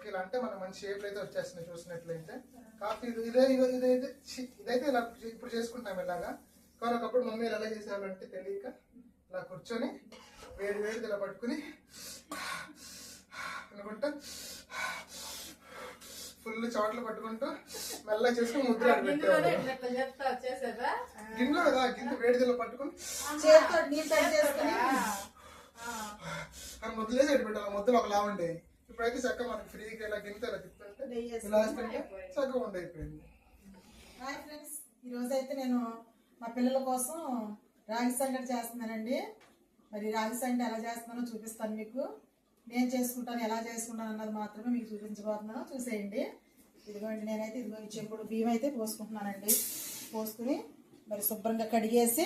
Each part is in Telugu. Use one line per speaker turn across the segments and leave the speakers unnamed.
ఇలా అంటే మనకు మంచి షేప్లు అయితే వచ్చేస్తున్నాయి చూసినట్లయితే. కాఫీ ఇదైతే ఇలా ఇప్పుడు చేసుకుంటాం ఇలాగా. కానీ ఒకప్పుడు మమ్మీ ఎలా చేసేవాళ్ళంటే తెలియక ఇలా కూర్చొని వేడి వేడిది ఇలా పట్టుకుని అనుకుంటా ఫుల్ చోట్ల పట్టుకుంటూ మెల్లగా చేసుకుని ముద్ర పెట్టేవాళ్ళు. గిన్నెలో కదా గిన్నె వేడిది ఇలా పట్టుకుని ముద్దలేసి పెట్టాలి. ముద్దలు ఒకలా ఉండేవి. ఇప్పుడైతే చక్కగా మనకి ఫ్రీగా ఇలా గిన్నెతో ఇలా తిప్పుతుంటే ఇలా వేస్తుంటే చక్కగా ఉండైపోయింది.
హాయ్ ఫ్రెండ్స్, ఈరోజు అయితే నేను మా పిల్లల కోసం రాగి సంగటి చేస్తున్నానండి. మరి రాగి సంగటి ఎలా చేస్తున్నానో చూపిస్తాను మీకు. నేను చేసుకుంటాను, ఎలా చేసుకుంటాను అన్నది మాత్రమే మీకు చూపించబోతున్నాను, చూసేయండి. ఇదిగోండి, నేనైతే ఇదిగో ఈ చెంబుడు బియ్యం అయితే పోసుకుంటున్నానండి. పోసుకుని మరి శుభ్రంగా కడిగేసి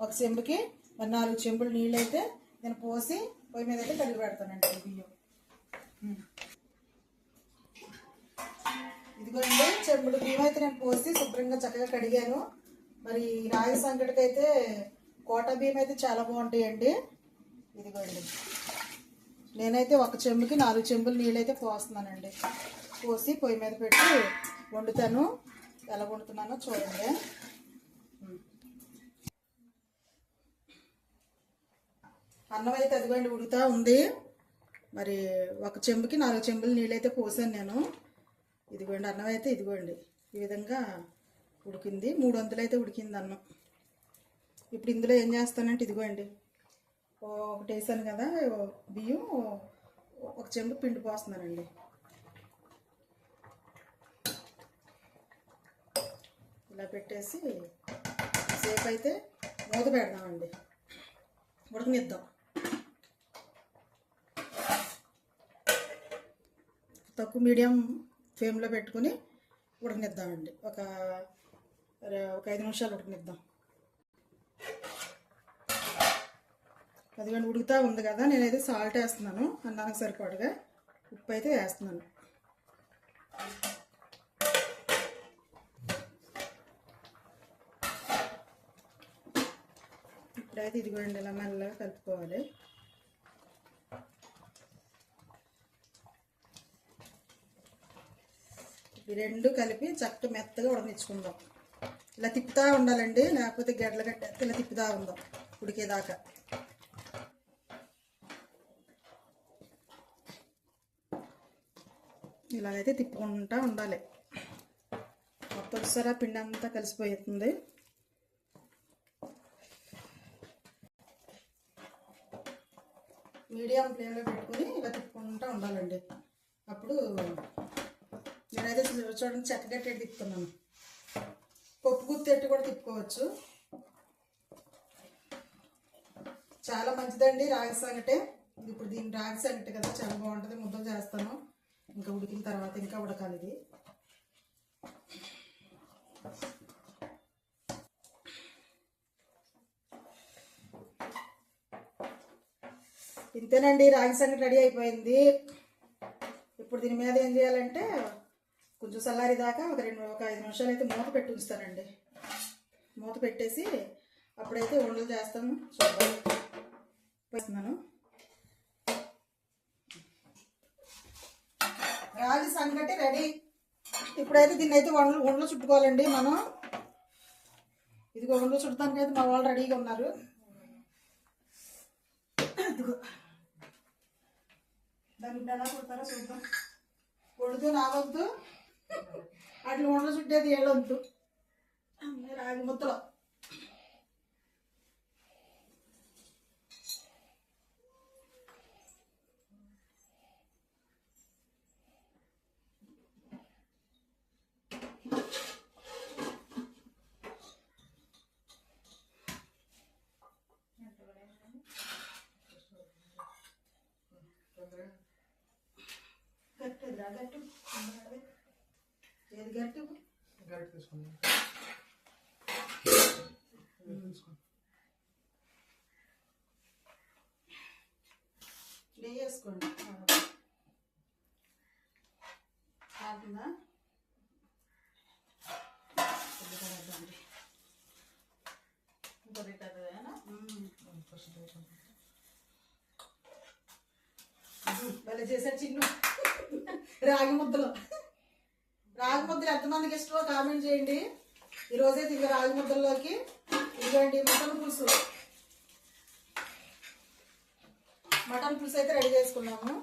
ఒక చెంబుకి మరి 4 చెంబులు నీళ్ళు అయితే నేను పోసి పొయ్యి మీద అయితే కడిగి పెడతానండి బియ్యం. ఇదిగోండి చెంబుడు బియ్యం అయితే నేను పోసి శుభ్రంగా చక్కగా కడిగాను. మరి రాగి సంగటికి అయితే కోట బియ్యం అయితే చాలా బాగుంటాయండి. ఇదిగోండి, నేనైతే ఒక చెంబుకి 4 చెంబులు నీళ్ళు అయితే పోస్తున్నానండి. పోసి పొయ్యి మీద పెట్టి వండుతాను. ఎలా వండుతున్నానో చూడండి. అన్నం అయితే అదిగోండి ఉడుకుతా ఉంది. మరి ఒక చెంబుకి 4 చెంబులు నీళ్ళు అయితే పోసాను నేను. ఇదిగోండి అన్నం అయితే ఇదిగోండి ఈ విధంగా ఉడికింది. 3 వంతులు అయితే ఉడికింది అన్నం. ఇప్పుడు ఇందులో ఏం చేస్తానంటే ఇదిగోండి ఒకటి వేసాను కదా బియ్యం, ఒక చెంబు పిండి పోస్తున్నానండి. ఇలా పెట్టేసి సేపు అయితే మూత పెడదామండి, ఉడకనిద్దాం. తక్కువ మీడియం ఫ్లేమ్లో పెట్టుకుని ఉడకనిద్దామండి. ఒక 5 నిమిషాలు ఉడకనిద్దాం. అదిగోండి ఉడుకుతా ఉంది కదా, నేనైతే సాల్ట్ వేస్తున్నాను అన్నానికి సరిపడగా. ఉప్పు అయితే వేస్తున్నాను. ఇప్పుడైతే ఇదిగోండి ఇలా మెల్లగా కలుపుకోవాలి. ఈ రెండు కలిపి చక్కగా మెత్తగా ఉడకనిచ్చుకుందాం. ఇలా తిప్పుతూ ఉండాలండి, లేకపోతే గడ్డలు కట్టేస్తే ఇలా తిప్పుతూ ఉందాం ఉడికేదాకా. ఇలాగైతే తిప్పుకుంటూ ఉండాలి. మొత్తం ఒకసారి పిండి అంతా కలిసిపోతుంది. మీడియం ఫ్లేమ్లో పెట్టుకుని ఇలా తిప్పుకుంటూ ఉండాలండి. అప్పుడు నేనైతే చూడండి చెక్కగట్టేటి తిప్పుతున్నాను. పప్పు గుత్తెట్టు కూడా తిప్పుకోవచ్చు. చాలా మంచిదండి రాగి సంగటి. ఇప్పుడు దీని రాగి సంగటి కదా చాలా బాగుంటుంది. ముద్దలు చేస్తాను. ఇంకా ఉడికిన తర్వాత ఇంకా ఉడకాలి ఇది. ఇంతేనండి, రాగి సంగటి రెడీ అయిపోయింది. ఇప్పుడు దీని మీద ఏం చేయాలంటే కొంచెం చల్లారి దాకా ఒక 5 నిమిషాలు అయితే మూత పెట్టి ఉంచుతానండి. మూత పెట్టేసి అప్పుడైతే ఉండలు చేస్తాను. చూస్తున్నాను. రాగి సంగటి రెడీ. ఇప్పుడైతే దీన్ని అయితే ఉండలు చుట్టుకోవాలండి మనం. ఇదిగో ఉండలు చుట్టడానికి అయితే మా వాళ్ళు రెడీగా ఉన్నారు. ఇదిగో దానికి ఎలా కుడతారో చూద్దాం. కొడుతూ నావద్దు, అట్లా ఉండలు చుట్టేది ఏళ్ళొద్దు. రాగి ముద్దలో గట్టు ఏది గట్టు
గట్టి తీసుకోండి.
నెయ్యి వేసుకోండి. కాకుండా భలే చేశారు చిన్ను. రాగి ముద్దలు ఎంతమందికి ఇష్టమో కామెంట్ చేయండి. ఈ రోజైతే ఇక రాగి ముద్దల్లోకి ఇదిగోండి మటన్ పులుసు అయితే రెడీ చేసుకున్నాము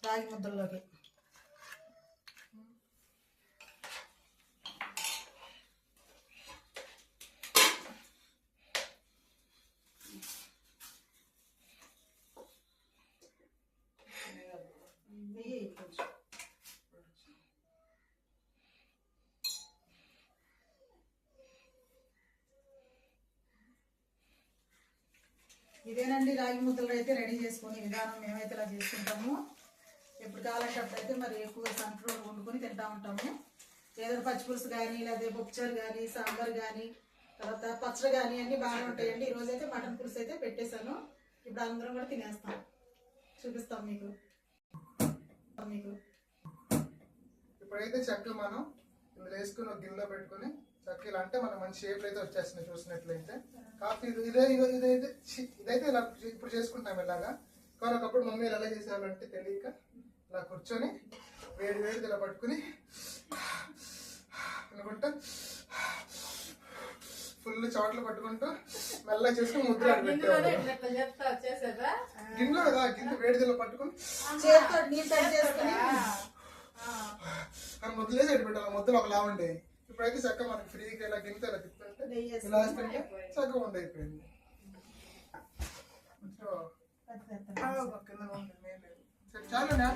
రాగి ముద్దల్లోకి. ఇదేనండి రాగి ముద్దలు అయితే రెడీ చేసుకునే విధానం. మేమైతే ఇలా చేసుకుంటాము. ఎప్పుడు కావాలంటే అప్పుడైతే మరి ఎక్కువ సన్ఫ్లవర్ వండుకొని తింటా ఉంటాము. ఏదైనా పచ్చిపులుసు కానీ లేదా పప్పుచారు కానీ సాంబార్ కానీ తర్వాత పచ్చడి కానీ అన్నీ బాగానే ఉంటాయండి. ఈరోజు అయితే మటన్ పులుసు అయితే పెట్టేశాను. ఇప్పుడు అందరం కూడా తినేస్తాం. చూపిస్తాం మీకు.
ఇప్పుడైతే చెక్క మనం ఇందులో వేసుకుని ఒక గిన్నెలో పెట్టుకుని చక్కీలు అంటే మనం మంచి షేప్లు అయితే వచ్చేస్తున్నాయి చూసినట్లయితే. కాఫీ ఇదైతే ఇలా ఇప్పుడు చేసుకుంటాం ఇలాగా. కానీ ఒకప్పుడు మమ్మీలు ఎలా చేసేవాళ్ళంటే తెలియక ఇలా కూర్చొని వేడి ఇలా పట్టుకుని అనుకుంటా ఫుల్ చోట్ల పట్టుకుంటూ మెల్లగా చేసుకుని ముద్ర పెట్టేవాళ్ళు. గిన్నెలో కదా గిన్నె వేడి ఇలా పట్టుకుని ముద్దలేసి ఎటు పెట్టాలి. ముద్దలు ఒకలా ఉండేవి. ఇప్పుడైతే చక్క మనకి ఫ్రీగా ఇలా గిన్నెతో ఇలా తిప్పుతుంటే ఇలా వేస్తుంటే చక్కగా ఉండైపోయింది. కింద చాలా